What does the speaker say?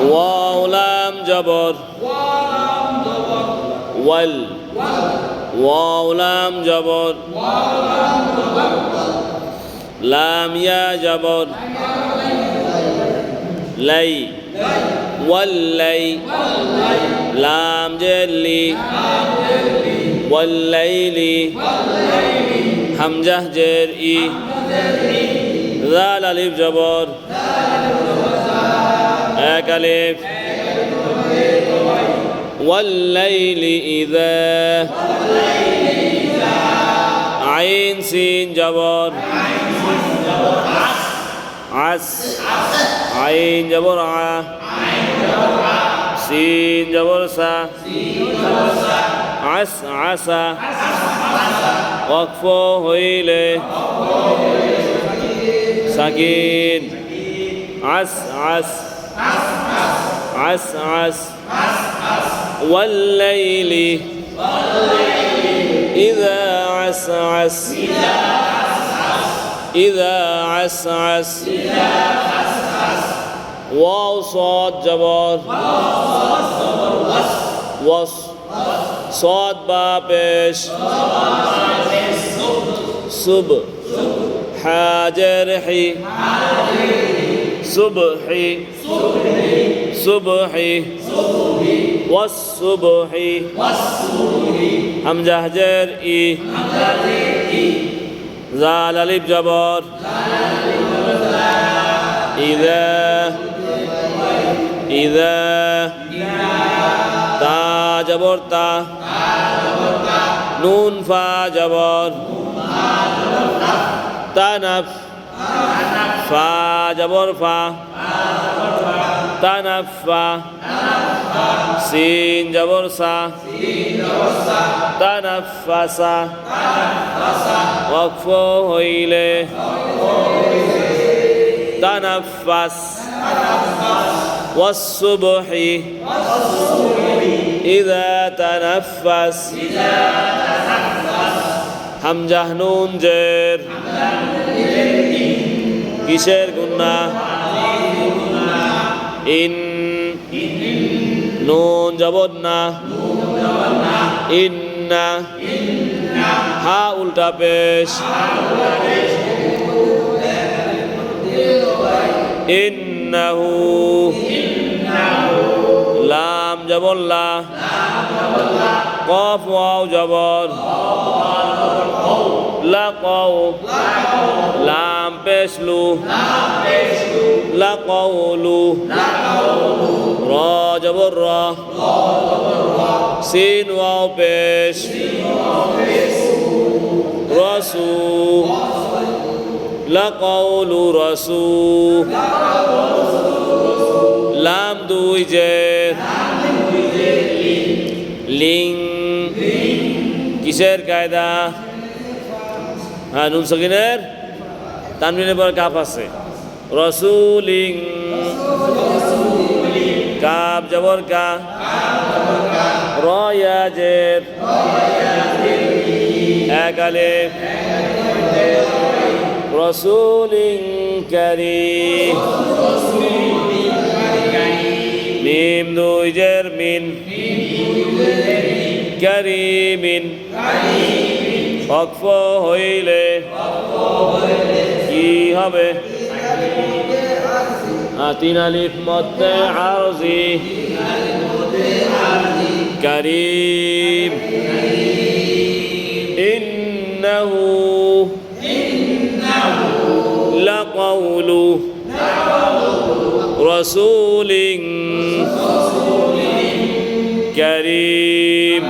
wow লাম জবর ওয়াল wow লাম জবর লাম ইয়া জবর লাই ওয়াল্লাই লাম জেরলি ওয়াল্লাইলি হামজা জের ই জাল আলিফ জবর এক আলিফ ওয়াল্লাইলি ইযা আইন সিন জবর আস আইন জবর আ সিন জবর সা আস আসা ওয়াকফ হইলে সাকিন আস আস আস আস ওয়াল্লাইলি ইযা আসআস ইযা আসআস ওয়াও সাদ জবর ওয়াস সাদ বা পেশ সুব হাজর হি সুবহি সুবহি والصبح হামজা জের ই জাল আলিফ জবর ইযা ইযা তা জবর তা নুন ফা জবর তানাফ ফা জবর ফা তানাফা সিন জবর সা তানাফাসা ওয়াকফ হইলে তানাফাস والصبح إذا تنفس হামজা নুন জের কিসের গুন্না ইন নুন জবর না ইন্না হা উল্টা পেশ ইন্নাহু লাম জবর লা কফ ওয়াও জবর লাকাউ লাম পেশ লু লাকাউলু র জবর র সিন ওয়াও পেশ রসু লাকাউলু রসু লাম দুই জের লিং কিসের কায়দা হ্যাঁ নুন সকিনের তানবিনের পর কাফ আছে রসুলিং কাফ জবর কা র ইয়া জের এক আলিফ রসুলিং কারীম মিম দুই জের মিন কারীমিন ওয়াকফ হইলে কি হবে তিন আলিফ মধ্যে আরজি কারীম ইন্নাহু লাকাউলু রাসূলিন কারীম